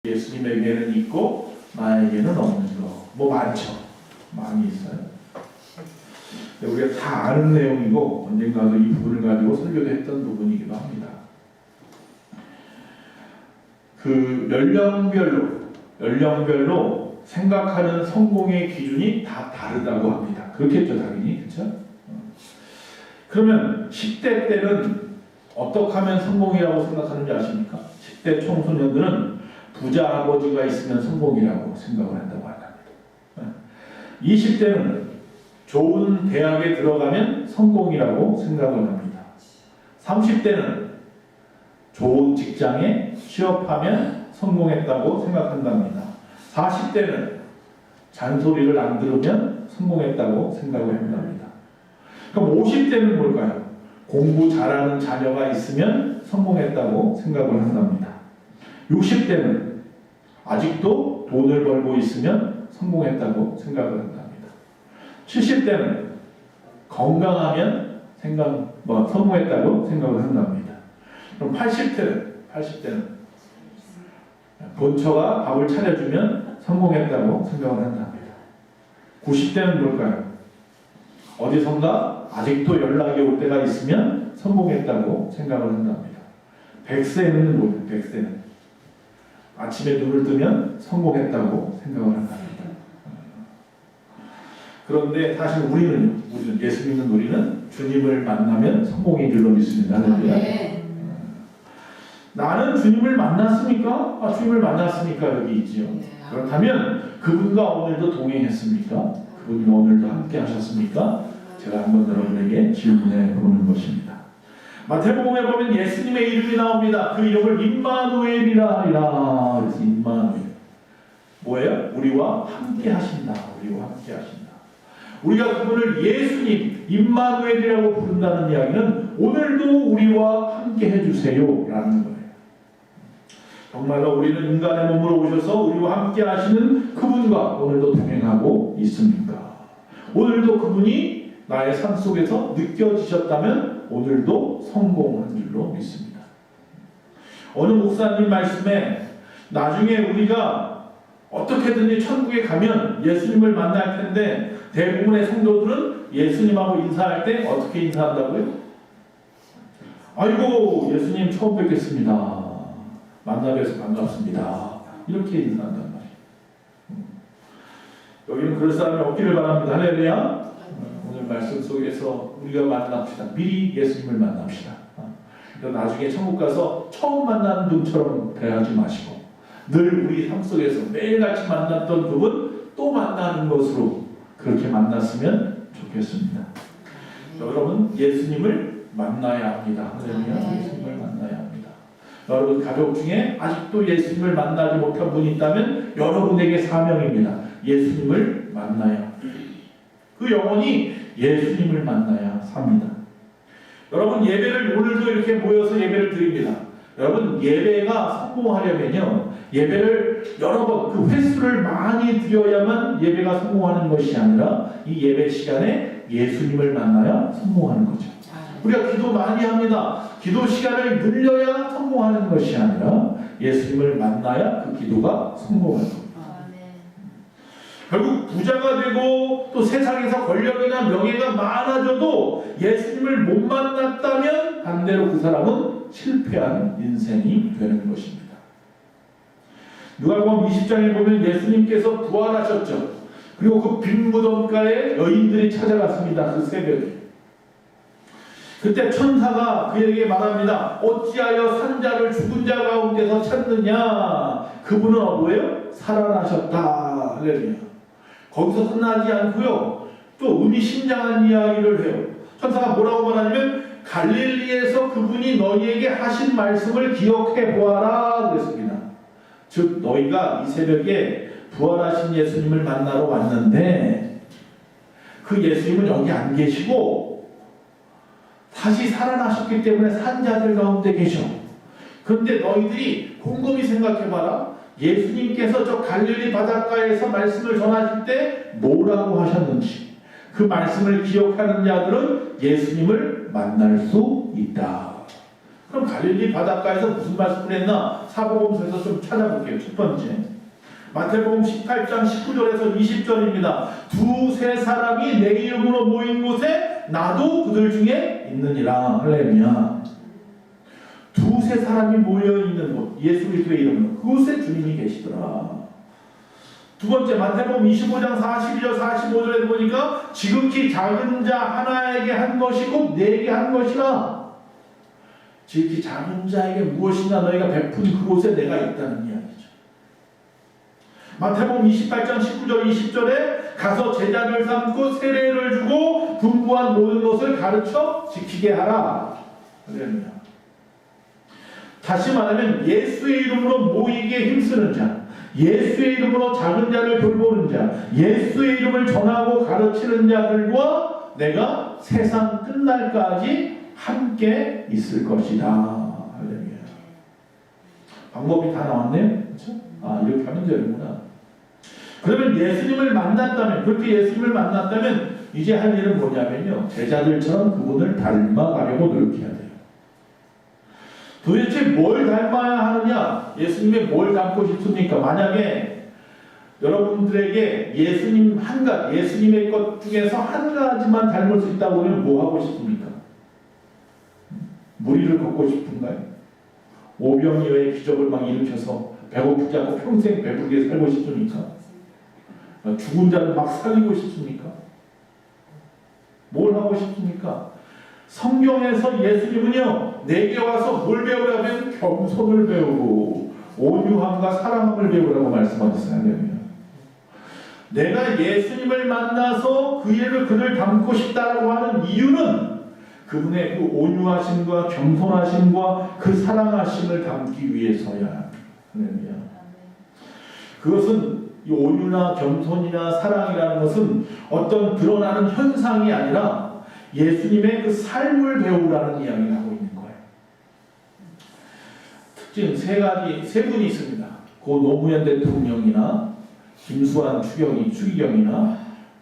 예수님에게는 있고 나에게는 없는 거. 뭐 많죠. 많이 있어요. 우리가 다 아는 내용이고 언젠가도 이 부분을 가지고 설교도 했던 부분이기도 합니다. 그 연령별로 생각하는 성공의 기준이 다 다르다고 합니다. 그렇겠죠, 당연히. 그렇죠? 그러면 10대 때는 어떻게 하면 성공이라고 생각하는지 아십니까? 10대 청소년들은 부자 아버지가 있으면 성공이라고 생각을 한다고 합니다. 20대는 좋은 대학에 들어가면 성공이라고 생각을 합니다. 30대는 좋은 직장에 취업하면 성공했다고 생각한답니다. 40대는 잔소리를 안 들으면 성공했다고 생각을 한답니다. 그럼 50대는 뭘까요? 공부 잘하는 자녀가 있으면 성공했다고 생각을 한답니다. 60대는 아직도 돈을 벌고 있으면 성공했다고 생각을 한답니다. 70대는 건강하면 성공했다고 생각을 한답니다. 그럼 80대는 본처가 밥을 차려주면 성공했다고 생각을 한답니다. 90대는 뭘까요? 어디선가 아직도 연락이 올 때가 있으면 성공했다고 생각을 한답니다. 100세는 뭐예요? 100세는 아침에 눈을 뜨면 성공했다고 생각을 한답니다. 그런데 사실 우리는 예수 믿는 우리는 주님을 만나면 성공인 줄로 믿습니다. 나는 주님을 만났습니까? 주님을 만났으니까 여기 있지요. 그렇다면 그분과 오늘도 동행했습니까? 그분과 오늘도 함께 하셨습니까? 제가 한번 여러분에게 질문해 보는 것입니다. 마태복음에 보면 예수님의 이름이 나옵니다. 그 이름을 임마누엘이라 하리라. 그래서 임마누엘. 뭐예요? 우리와 함께 하신다. 우리와 함께 하신다. 우리가 그분을 예수님, 임마누엘이라고 부른다는 이야기는 오늘도 우리와 함께 해주세요 라는 거예요. 정말로 우리는 인간의 몸으로 오셔서 우리와 함께 하시는 그분과 오늘도 동행하고 있습니까? 오늘도 그분이 나의 삶 속에서 느껴지셨다면 오늘도 성공한 줄로 믿습니다. 어느 목사님 말씀에 나중에 우리가 어떻게든지 천국에 가면 예수님을 만날 텐데 대부분의 성도들은 예수님하고 인사할 때 어떻게 인사한다고요? 아이고 예수님 처음 뵙겠습니다. 만나 뵈서 반갑습니다. 이렇게 인사한단 말이에요. 여기는 그럴 사람이 없기를 바랍니다. 할렐루야. 오늘 말씀 속에서 우리가 만납시다. 미리 예수님을 만납시다. 나중에 천국 가서 처음 만나는 분처럼 대하지 마시고 늘 우리 삶 속에서 매일같이 만났던 그분 또 만나는 것으로 그렇게 만났으면 좋겠습니다. 여러분 예수님을 만나야 합니다. 예수님을 만나야 합니다. 여러분 가족 중에 아직도 예수님을 만나지 못한 분이 있다면 여러분에게 사명입니다. 예수님을 만나야 합니다. 그 영혼이 예수님을 만나야 삽니다. 여러분 예배를 오늘도 이렇게 모여서 예배를 드립니다. 여러분 예배가 성공하려면요 예배를 여러 번 그 횟수를 많이 드려야만 예배가 성공하는 것이 아니라 이 예배 시간에 예수님을 만나야 성공하는 거죠. 우리가 기도 많이 합니다. 기도 시간을 늘려야 성공하는 것이 아니라 예수님을 만나야 그 기도가 성공하는 겁니다. 결국 부자가 되고 또 세상에서 권력이나 명예가 많아져도 예수님을 못 만났다면 반대로 그 사람은 실패한 인생이 되는 것입니다. 누가복음 20장에 보면 예수님께서 부활하셨죠. 그리고 그 빈 무덤가에 여인들이 찾아갔습니다. 그 새벽에. 그때 천사가 그에게 말합니다. 어찌하여 산 자를 죽은 자 가운데서 찾느냐. 그분은 뭐예요? 살아나셨다. 할렐루야. 거기서 끝나지 않고요. 또 의미심장한 이야기를 해요. 천사가 뭐라고 말하냐면 갈릴리에서 그분이 너희에게 하신 말씀을 기억해 보아라 그랬습니다. 즉 너희가 이 새벽에 부활하신 예수님을 만나러 왔는데 그 예수님은 여기 안 계시고 다시 살아나셨기 때문에 산자들 가운데 계셔. 그런데 너희들이 곰곰이 생각해봐라. 예수님께서 저 갈릴리 바닷가에서 말씀을 전하실 때 뭐라고 하셨는지 그 말씀을 기억하는 자들은 예수님을 만날 수 있다. 그럼 갈릴리 바닷가에서 무슨 말씀을 했나? 사복음서에서 좀 찾아볼게요. 첫 번째, 마태복음 18장 19절에서 20절입니다. 두세 사람이 내 이름으로 모인 곳에 나도 그들 중에 있느니라. 할렐루야. 두세 사람이 모여있는 곳, 예수 그리스도의 이름으로, 그곳에 주님이 계시더라. 두 번째, 마태복음 25장 42절 45절에 보니까 지극히 작은 자 하나에게 한 것이 곧 내게 한 것이라. 지극히 작은 자에게 무엇이나 너희가 베푼 그곳에 내가 있다는 이야기죠. 마태복음 28장 19절 20절에 가서 제자를 삼고 세례를 주고 분부한 모든 것을 가르쳐 지키게 하라. 할렐루야. 다시 말하면 예수의 이름으로 모이기에 힘쓰는 자, 예수의 이름으로 작은 자를 돌보는 자, 예수의 이름을 전하고 가르치는 자들과 내가 세상 끝날까지 함께 있을 것이다. 할렐루야. 방법이 다 나왔네요. 그렇죠? 이렇게 하면 되는구나. 그러면 예수님을 만났다면, 그렇게 예수님을 만났다면 이제 할 일은 뭐냐면요, 제자들처럼 그분을 닮아가려고 노력해야 돼요. 도대체 뭘 닮아야 하느냐? 예수님의 뭘 닮고 싶습니까? 만약에 여러분들에게 예수님 한 가지, 예수님의 것 중에서 한 가지만 닮을 수 있다고 하면 뭐 하고 싶습니까? 무리를 걷고 싶은가요? 오병이어의 기적을 막 일으켜서 배고프지 않고 평생 배부르게 살고 싶습니까? 죽은 자를 막 살리고 싶습니까? 뭘 하고 싶습니까? 성경에서 예수님은요, 내게 와서 뭘 배우라면 겸손을 배우고 온유함과 사랑함을 배우라고 말씀하셨어요. 내가 예수님을 만나서 그를 닮고 싶다라고 하는 이유는 그분의 그 온유하심과 겸손하심과 그 사랑하심을 담기 위해서야. 그것은 이 온유나 겸손이나 사랑이라는 것은 어떤 드러나는 현상이 아니라 예수님의 그 삶을 배우라는 이야기를 하고 있는 거예요. 특징 세 분이 있습니다. 고 노무현 대통령이나 김수환 추기경이나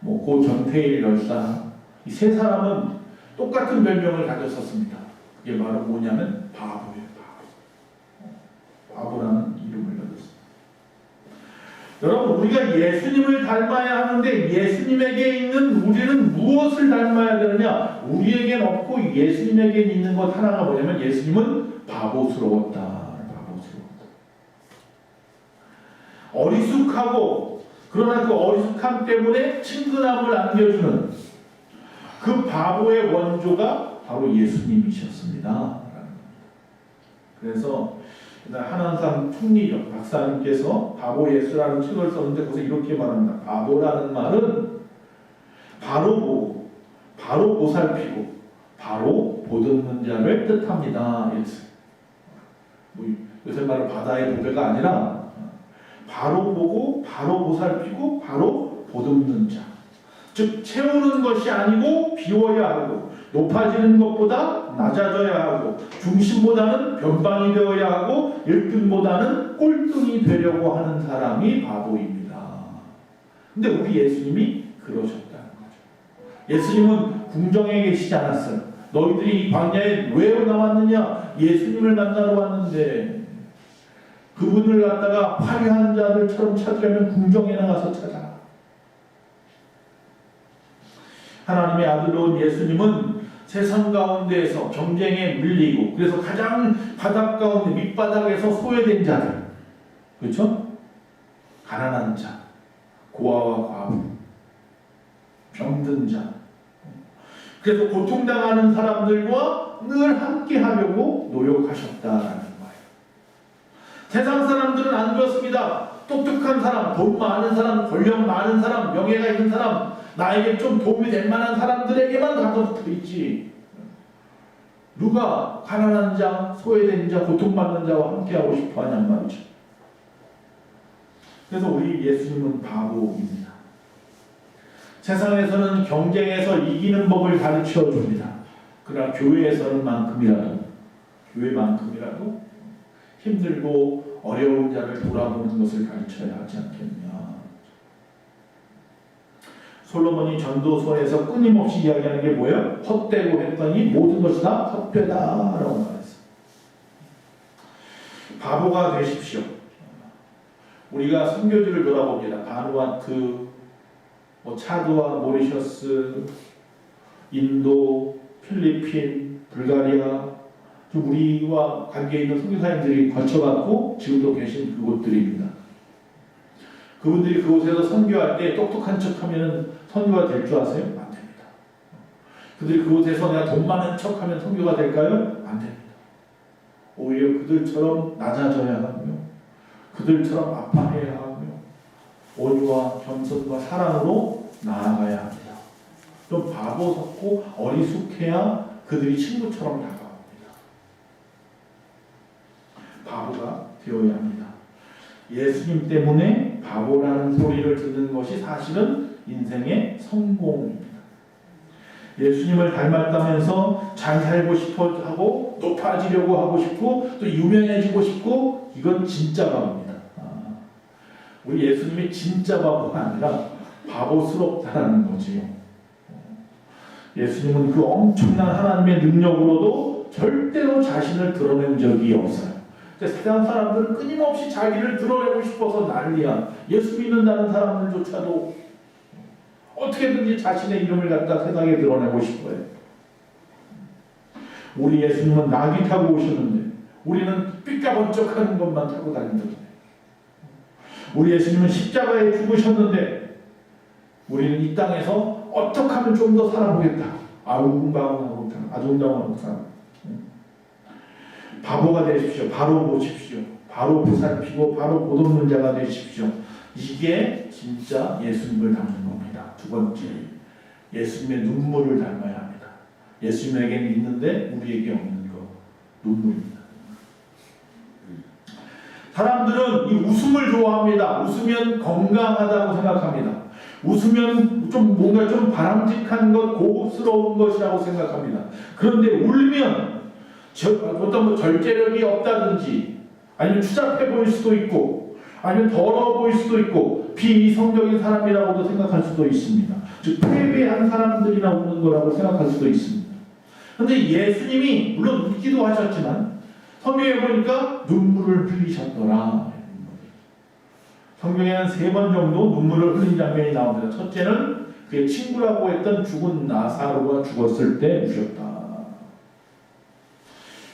고 전태일 열사, 이 세 사람은 똑같은 별명을 가졌었습니다. 그게 바로 뭐냐면 바보예요. 바보라는 이름을 가졌습니다. 여러분, 우리가 예수님을 닮아야 하는데 예수님에게 있는 우리는 무엇을 닮아야 되느냐? 우리에겐 없고 예수님에게 있는 것 하나가 뭐냐면 예수님은 바보스러웠다. 어리숙하고, 그러나 그 어리숙함 때문에 친근함을 안겨주는 그 바보의 원조가 바로 예수님이셨습니다. 그래서 한한상 총리 박사님께서 바보 예수라는 책을 썼는데 거기서 이렇게 말합니다. 바보라는 말은 바로 보고, 바로 보살피고, 바로 보듬는 자를 뜻합니다. 요새 말은 바다의 보배가 아니라 바로 보고, 바로 보살피고, 바로 보듬는 자. 즉 채우는 것이 아니고 비워야 하고, 높아지는 것보다 낮아져야 하고, 중심보다는 변방이 되어야 하고, 1등보다는 꼴등이 되려고 하는 사람이 바보입니다. 근데 우리 예수님이 그러셨다는 거죠. 예수님은 궁정에 계시지 않았어요. 너희들이 이 광야에 왜 나왔느냐? 예수님을 만나러 왔는데, 그분을 갖다가 화려한 자들처럼 찾으려면 궁정에 나가서 찾아라. 하나님의 아들로 온 예수님은 세상 가운데에서 경쟁에 밀리고, 그래서 가장 바닥 가운데 밑바닥에서 소외된 자들, 그렇죠? 가난한 자, 고아와 과부, 병든 자, 그래서 고통당하는 사람들과 늘 함께 하려고 노력하셨다라는 거예요. 세상 사람들은 안 그렇습니다. 똑똑한 사람, 돈 많은 사람, 권력 많은 사람, 명예가 있는 사람, 나에게 좀 도움이 될 만한 사람들에게만 가서 붙어 있지. 누가 가난한 자, 소외된 자, 고통받는 자와 함께하고 싶어 하냔 말이죠. 그래서 우리 예수님은 바보입니다. 세상에서는 경쟁에서 이기는 법을 가르쳐 줍니다. 그러나 교회만큼이라도 힘들고 어려운 자를 돌아보는 것을 가르쳐야 하지 않겠냐. 솔로몬이 전도서에서 끊임없이 이야기하는 게 뭐예요? 헛되고 했더니 모든 것이 다 헛되다라고 말했어요. 바보가 되십시오. 우리가 선교지를 돌아봅니다. 바누아투, 차드와 모리셔스, 인도, 필리핀, 불가리아, 우리와 관계 있는 선교사님들이 거쳐갔고 지금도 계신 그곳들입니다. 그분들이 그곳에서 선교할 때 똑똑한 척하면 선교가 될 줄 아세요? 안 됩니다. 그들이 그곳에서 내가 돈 많은 척하면 선교가 될까요? 안 됩니다. 오히려 그들처럼 낮아져야 하며 그들처럼 아파해야 하며 온유와 겸손과 사랑으로 나아가야 합니다. 좀 바보스럽고 어리숙해야 그들이 친구처럼 다가옵니다. 바보가 되어야 합니다. 예수님 때문에 바보라는 소리를 듣는 것이 사실은 인생의 성공입니다. 예수님을 닮았다면서 잘 살고 싶어 하고 높아지려고 하고 싶고 또 유명해지고 싶고 이건 진짜 바보입니다. 우리 예수님이 진짜 바보가 아니라 바보스럽다라는 거지요. 예수님은 그 엄청난 하나님의 능력으로도 절대로 자신을 드러낸 적이 없어요. 세상 사람들은 끊임없이 자기를 드러내고 싶어서 난리야. 예수 믿는다는 사람들조차도 어떻게든지 자신의 이름을 갖다 세상에 드러내고 싶어요. 우리 예수님은 나귀 타고 오셨는데 우리는 삐까번쩍하는 것만 타고 다니거든요. 우리 예수님은 십자가에 죽으셨는데 우리는 이 땅에서 어떻게 하면 좀 더 살아보겠다. 아웅다웅하고 살아. 바보가 되십시오. 바로 보십시오. 바로 보살피고 바로 보듬는 자가 되십시오. 이게 진짜 예수님을 닮는 겁니다. 두 번째, 예수님의 눈물을 닮아야 합니다. 예수님에게는 있는데 우리에게 없는 거, 눈물입니다. 사람들은 이 웃음을 좋아합니다. 웃으면 건강하다고 생각합니다. 웃으면 좀 뭔가 좀 바람직한 것, 고급스러운 것이라고 생각합니다. 그런데 울면 어떤 절제력이 없다든지 아니면 추잡해 보일 수도 있고 아니면 더러워 보일 수도 있고 비이성적인 사람이라고도 생각할 수도 있습니다. 즉 패배한 사람들이나 우는 거라고 생각할 수도 있습니다. 그런데 예수님이 물론 웃기도 하셨지만 성경에 보니까 눈물을 흘리셨더라. 성경에는 3번 정도 눈물을 흘린 장면이 나옵니다. 첫째는 그의 친구라고 했던 죽은 나사로가 죽었을 때 우셨다.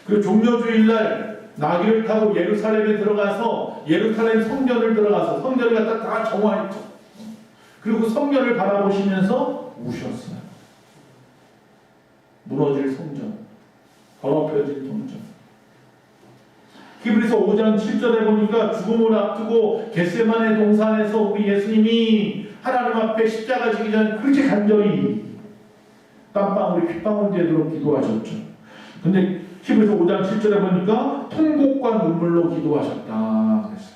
그리고 종려주일날 나귀를 타고 예루살렘에 들어가서 예루살렘 성전을 들어가서 성전을 갖다 다 정화했죠. 그리고 성전을 바라보시면서 우셨어요. 무너질 성전, 더럽혀진 성전. 히브리서 5장 7절에 보니까 죽음을 앞두고 겟세마네 동산에서 우리 예수님이 하나님 앞에 십자가 지기 전에 그렇게 간절히 땀방울이 핏방울 되도록 기도하셨죠. 근데 히브리서 5장 7절에 보니까 통곡과 눈물로 기도하셨다 그랬어요.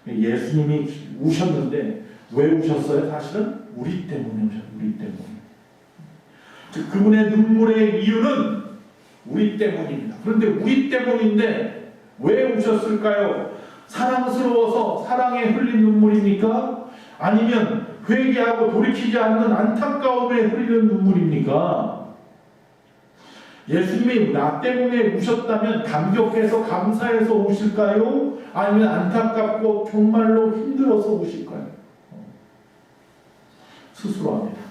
예수님이 우셨는데 왜 우셨어요? 사실은 우리 때문에 우셨어요. 우리 때문에. 즉 그분의 눈물의 이유는 우리 때문입니다. 그런데 우리 때문인데 왜 우셨을까요? 사랑스러워서 사랑에 흘린 눈물입니까? 아니면 회개하고 돌이키지 않는 안타까움에 흘리는 눈물입니까? 예수님이 나 때문에 우셨다면 감격해서 감사해서 우실까요? 아니면 안타깝고 정말로 힘들어서 우실까요? 스스로 합니다.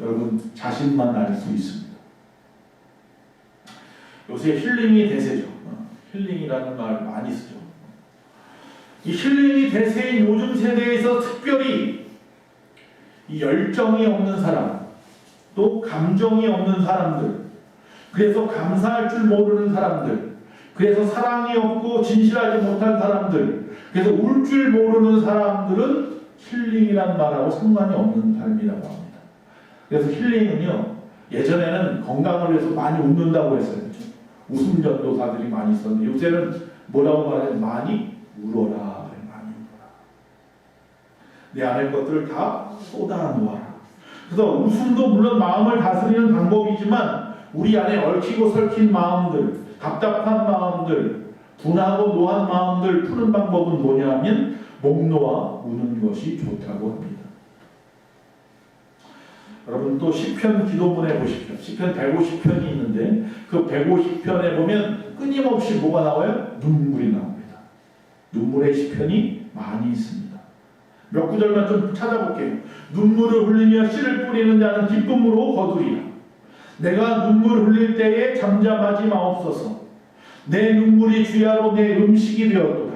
여러분 자신만 알 수 있습니다. 요새 힐링이 대세죠. 힐링이라는 말 많이 쓰죠. 이 힐링이 대세인 요즘 세대에서 특별히 이 열정이 없는 사람, 또 감정이 없는 사람들, 그래서 감사할 줄 모르는 사람들, 그래서 사랑이 없고 진실하지 못한 사람들, 그래서 울 줄 모르는 사람들은 힐링이란 말하고 상관이 없는 삶이라고 합니다. 그래서 힐링은요, 예전에는 건강을 위해서 많이 웃는다고 했어요. 웃음 전도사들이 많이 있었는데 요새는 뭐라고 말하냐면 많이 울어라. 많이 울어라. 내 안의 것들을 다 쏟아놓아라. 그래서 웃음도 물론 마음을 다스리는 방법이지만 우리 안에 얽히고 설킨 마음들, 답답한 마음들, 분하고 노한 마음들 푸는 방법은 뭐냐면 목 놓아 우는 것이 좋다고 합니다. 여러분 또 시편 기도문에 보십시오. 시편 150편이 있는데 그 150편에 보면 끊임없이 뭐가 나와요? 눈물이 나옵니다. 눈물의 시편이 많이 있습니다. 몇 구절만 좀 찾아볼게요. 눈물을 흘리며 씨를 뿌리는 자는 기쁨으로 거두리라. 내가 눈물 흘릴 때에 잠잠하지 마옵소서. 내 눈물이 주야로 내 음식이 되었도다.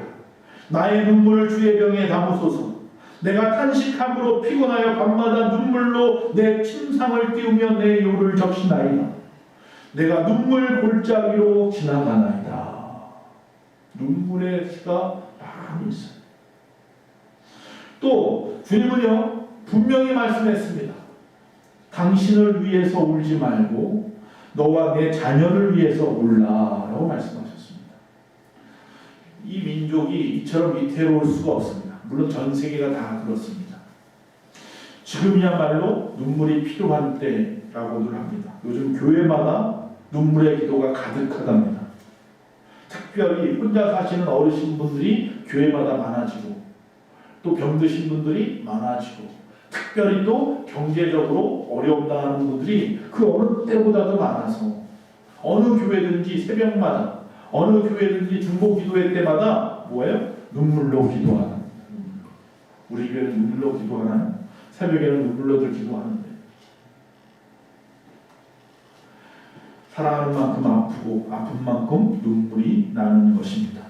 나의 눈물을 주의 병에 담으소서. 내가 탄식함으로 피곤하여 밤마다 눈물로 내 침상을 띄우며 내 요를 적시나이다. 내가 눈물 골짜기로 지나가나이다. 눈물의 시가 많이 있어요. 또 주님은요 분명히 말씀했습니다. 당신을 위해서 울지 말고 너와 내 자녀를 위해서 울라라고 말씀하셨습니다. 이 민족이 이처럼 위태로울 수가 없습니다. 물론 전 세계가 다 그렇습니다. 지금이야말로 눈물이 필요한 때라고들 합니다. 요즘 교회마다 눈물의 기도가 가득하답니다. 특별히 혼자 사시는 어르신분들이 교회마다 많아지고 또 병드신 분들이 많아지고 특별히 또 경제적으로 어려움 당하는 분들이 그 어느 때보다도 많아서 어느 교회든지 새벽마다 어느 교회든지 중보기도회 때마다 뭐예요? 눈물로 기도하는. 우리 교회는 눈물로 기도하나요? 새벽에는 눈물로들 기도하는데 사랑하는 만큼 아프고 아픈 만큼 눈물이 나는 것입니다.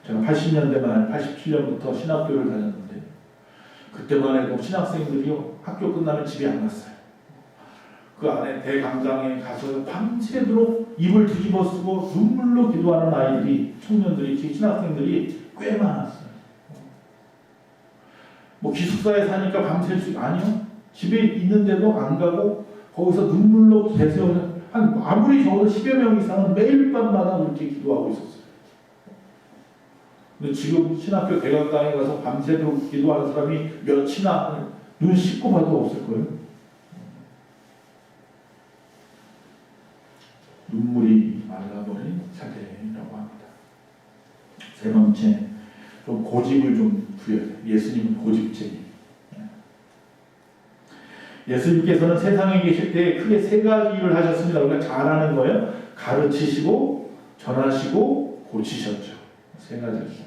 제가 80년대 말 87년부터 신학교를 다녔는데 그때만 해도 신학생들이요 학교 끝나면 집에 안 갔어요. 그 안에 대강당에 가서 밤새도록 입을 뒤집어 쓰고 눈물로 기도하는 아이들이 청년들이 신학생들이 꽤 많았어요. 뭐 기숙사에 사니까 밤샐 수 아니요. 집에 있는데도 안 가고 거기서 눈물로 계속 한 아무리 적어도 10여 명 이상은 매일 밤마다 그렇게 기도하고 있었어요. 근데 지금 신학교 대강당에 가서 밤새도록 기도하는 사람이 몇이나 눈 씻고 봐도 없을 거예요. 눈물이 말라버린 세대라고 합니다. 세 번째, 좀 고집을 좀 부여해요. 예수님은 고집쟁이. 예수님께서는 세상에 계실 때 크게 세 가지 일을 하셨습니다. 우리가 잘하는 거예요. 가르치시고, 전하시고, 고치셨죠. 세 가지였어요.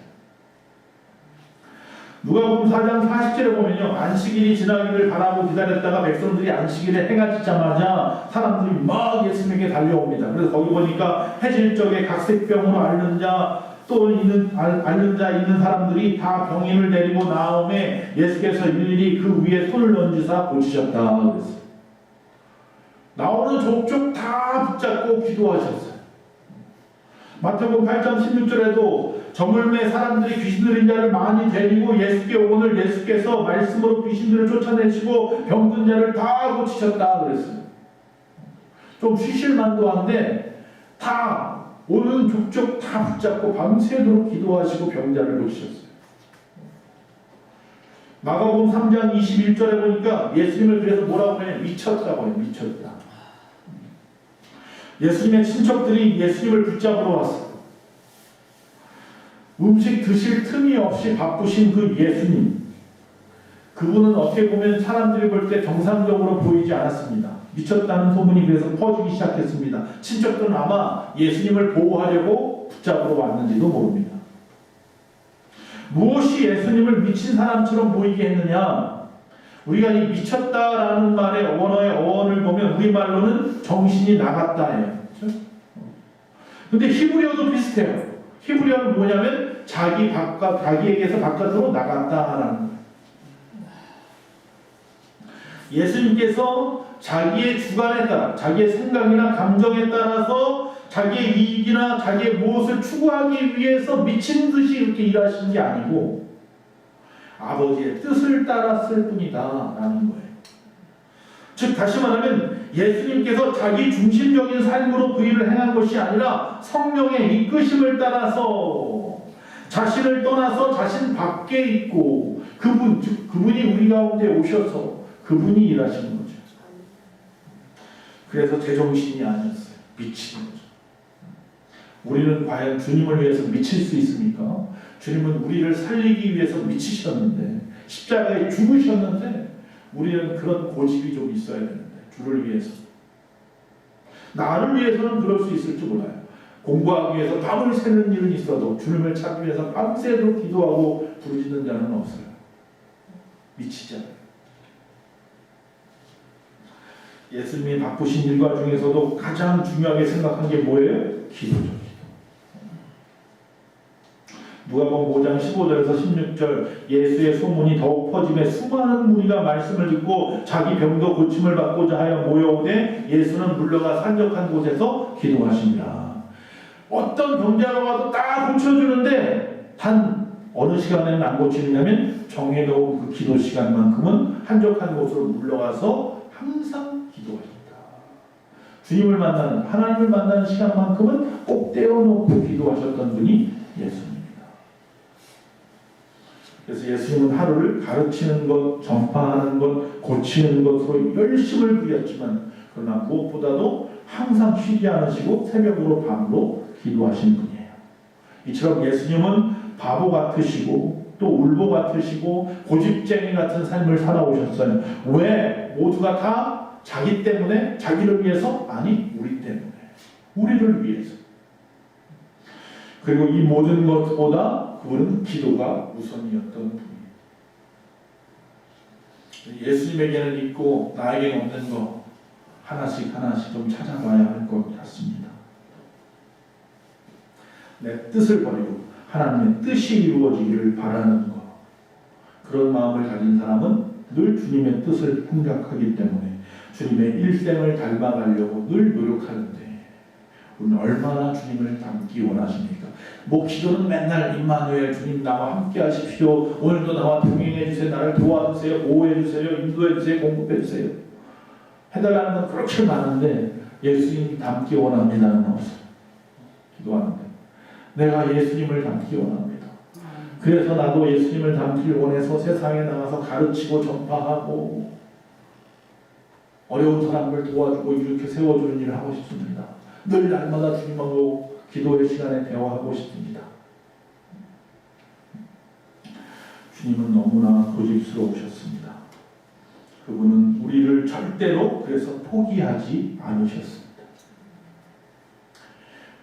누가복음 4장 40절에 보면요. 안식일이 지나기를 바라고 기다렸다가 백성들이 안식일에 해가 지자마자 사람들이 막 예수님에게 달려옵니다. 그래서 거기 보니까 해질 적에 각색병으로 앓는 자 또 앓는 자 있는 사람들이 다 병인을 데리고 나오매 예수께서 일일이 그 위에 손을 얹으사 고치셨다 그랬어요. 나오는 족족 다 붙잡고 기도하셨어요. 마태복음 8장 16절에도 저물매 사람들이 귀신 들린 자를 많이 데리고 예수께 오거늘 예수께서 말씀으로 귀신들을 쫓아내시고 병든 자를 다 고치셨다 그랬어요. 좀 쉬실만도 한데 다 오는 족족 다 붙잡고 밤새도록 기도하시고 병자를 고치셨어요. 마가복음 3장 21절에 보니까 예수님을 그래서 뭐라고 하냐면 미쳤다고 해요. 미쳤다. 예수님의 친척들이 예수님을 붙잡으러 왔어요. 음식 드실 틈이 없이 바쁘신 그 예수님, 그분은 어떻게 보면 사람들이 볼 때 정상적으로 보이지 않았습니다. 미쳤다는 소문이 그래서 퍼지기 시작했습니다. 친척들은 아마 예수님을 보호하려고 붙잡으러 왔는지도 모릅니다. 무엇이 예수님을 미친 사람처럼 보이게 했느냐? 우리가 이 미쳤다라는 말의 언어의 어원을 보면 우리말로는 정신이 나갔다예요. 그렇죠? 근데 히브리어도 비슷해요. 히브리어는 뭐냐면 자기에게서 바깥으로 나갔다라는 거예요. 예수님께서 자기의 주관에 따라, 자기의 생각이나 감정에 따라서 자기의 이익이나 자기의 무엇을 추구하기 위해서 미친 듯이 이렇게 일하시는 게 아니고 아버지의 뜻을 따랐을 뿐이다 라는 거예요. 즉 다시 말하면 예수님께서 자기 중심적인 삶으로 그 일을 행한 것이 아니라 성령의 이끄심을 따라서 자신을 떠나서 자신 밖에 있고 그분이 우리 가운데 오셔서 그분이 일하시는 거죠. 그래서 제정신이 아니었어요. 미치는 거죠. 우리는 과연 주님을 위해서 미칠 수 있습니까? 주님은 우리를 살리기 위해서 미치셨는데 십자가에 죽으셨는데 우리는 그런 고집이 좀 있어야 되는데, 주를 위해서. 나를 위해서는 그럴 수 있을지 몰라요. 공부하기 위해서 밤을 새는 일은 있어도 주님을 찾기 위해서 밤새도록 기도하고 부르짖는 자는 없어요. 미치잖아요. 예수님이 바쁘신 일과 중에서도 가장 중요하게 생각한 게 뭐예요? 기도죠. 누가복음 5장 15절에서 16절 예수의 소문이 더욱 퍼지며 수많은 무리가 말씀을 듣고 자기 병도 고침을 받고자 하여 모여오되 예수는 물러가 산적한 곳에서 기도하십니다. 어떤 병자가 와도 다 고쳐주는데 단 어느 시간에는 안 고치느냐면 정해놓은 그 기도 시간만큼은 한적한 곳으로 물러가서 항상 기도하십니다. 주님을 만나는, 하나님을 만나는 시간만큼은 꼭 떼어놓고 기도하셨던 분이 예수님. 그래서 예수님은 하루를 가르치는 것, 전파하는 것, 고치는 것으로 열심을 부렸지만 그러나 무엇보다도 항상 쉬지 않으시고 새벽으로 밤으로 기도하신 분이에요. 이처럼 예수님은 바보 같으시고 또 울보 같으시고 고집쟁이 같은 삶을 살아오셨어요. 왜? 모두가 다 자기 때문에, 자기를 위해서? 아니, 우리 때문에. 우리를 위해서. 그리고 이 모든 것보다 그분은 기도가 우선이었던 분이에요. 예수님에게는 있고 나에게는 없는 거 하나씩 좀 찾아봐야 할 것 같습니다. 내 뜻을 버리고 하나님의 뜻이 이루어지기를 바라는 것. 그런 마음을 가진 사람은 늘 주님의 뜻을 생각하기 때문에 주님의 일생을 닮아가려고 늘 노력하는데 우리는 얼마나 주님을 닮기 원하십니까? 뭐 기도는 맨날 임마누엘 주님 나와 함께 하십시오. 오늘도 나와 동행해 주세요. 나를 도와주세요. 보호해 주세요. 인도해 주세요. 공급해 주세요. 해달라는 건 그렇게 많은데 예수님 닮기 원합니다는 없어요. 기도하는데 내가 예수님을 닮기 원합니다. 그래서 나도 예수님을 닮기 원해서 세상에 나가서 가르치고 전파하고 어려운 사람을 도와주고 이렇게 세워주는 일을 하고 싶습니다. 늘 날마다 주님하고 기도의 시간에 대화하고 싶습니다. 주님은 너무나 고집스러우셨습니다. 그분은 우리를 절대로 그래서 포기하지 않으셨습니다.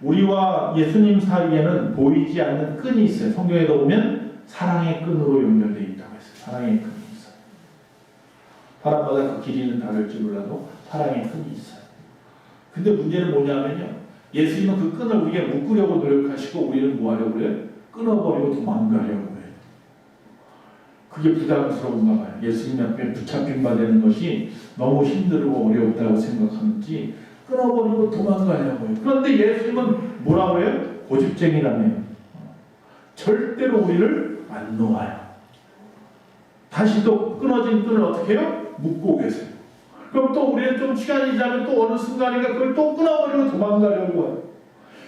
우리와 예수님 사이에는 보이지 않는 끈이 있어요. 성경에도 보면 사랑의 끈으로 연결되어 있다고 했어요. 사랑의 끈이 있어요. 사람마다 그 길이는 다를지 몰라도 사랑의 끈이 있어요. 근데 문제는 뭐냐면요. 예수님은 그 끈을 우리에게 묶으려고 노력하시고 우리는 뭐 하려고 그래요? 끊어버리고 도망가려고 해요. 그게 부담스러운가 봐요. 예수님 앞에 붙잡힌 바 되는 것이 너무 힘들고 어렵다고 생각하는지 끊어버리고 도망가려고 해요. 그런데 예수님은 뭐라고 해요? 고집쟁이라며요. 절대로 우리를 안 놓아요. 다시 또 끊어진 끈을 어떻게 해요? 묶고 계세요. 그럼 또 우리는 좀 시간이 지나면 또 어느 순간인가 그걸 또 끊어버리고 도망가려고 해요.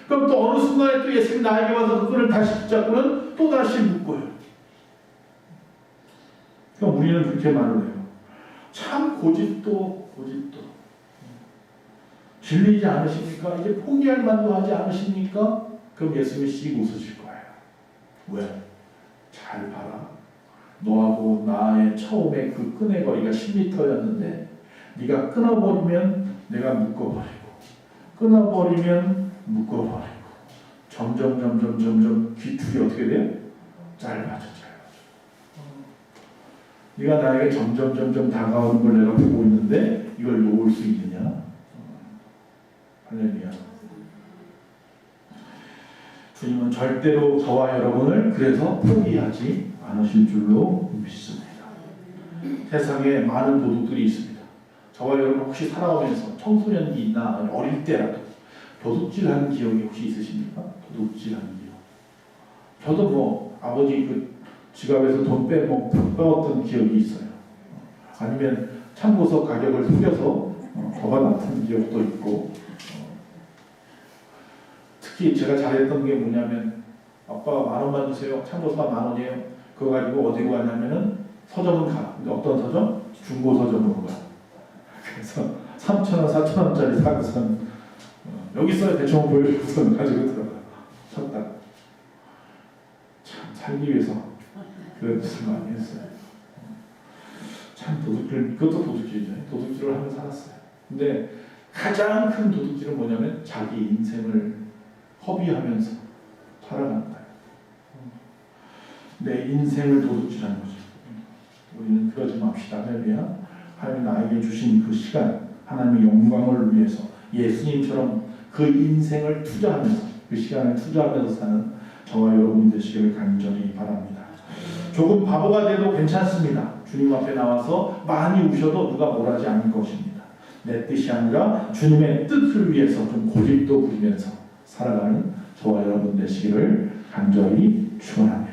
그럼 또 어느 순간에 또 예수님 나에게 와서 그 끈을 다시 붙잡고는 또 다시 묶어요. 그럼 우리는 그렇게 말을 해요. 참 고집도 질리지 않으십니까? 이제 포기할 만도 하지 않으십니까? 그럼 예수님이 씩 웃으실 거예요. 왜? 잘 봐라. 너하고 나의 처음에 그 끈의 거리가 10m였는데 네가 끊어버리면 내가 묶어버리고 끊어버리면 묶어버리고 점점 귀축이 어떻게 돼요? 짧아져. 네가 나에게 점점 다가오는 걸 내가 보고 있는데 이걸 놓을 수 있느냐? 할렐루야. 주님은 절대로 저와 여러분을 그래서 포기하지 않으실 줄로 믿습니다. 세상에 많은 도둑들이 있습니다. 저와 여러분 혹시 살아오면서 청소년기나 어릴 때라도 도둑질하는 기억이 혹시 있으십니까? 도둑질하는 기억. 저도 뭐 아버지 그 지갑에서 돈 빼왔던 기억이 있어요. 아니면 참고서 가격을 속여서 더 받았던 기억도 있고. 특히 제가 잘했던 게 뭐냐면 아빠가 10,000원 주세요. 참고서가 10,000원이에요. 그거 가지고 어디로 가냐면은 서점은 가. 근데 어떤 서점? 중고 서점으로 가. 그래서 3,000원, 4,000원짜리 사고선 여기 있어요. 대충 보여주고선 가지고 들어가. 쳤다. 참 살기 위해서 그런 짓을 많이 했어요. 참 이것도 도둑질이죠. 도둑질을 하며 살았어요. 근데 가장 큰 도둑질은 뭐냐면 자기 인생을 허비하면서 살아가는 거예요. 내 인생을 도둑질하는 거죠. 우리는 그러지 맙시다. 할렐루야. 하나님 나에게 주신 그 시간, 하나님의 영광을 위해서 예수님처럼 그 인생을 투자하면서, 그 시간을 투자하면서 사는 저와 여러분이 되시기를 간절히 바랍니다. 조금 바보가 돼도 괜찮습니다. 주님 앞에 나와서 많이 우셔도 누가 뭘하지 않을 것입니다. 내 뜻이 아니라 주님의 뜻을 위해서 좀 고집도 부리면서 살아가는 저와 여러분 되시기를 간절히 축원합니다.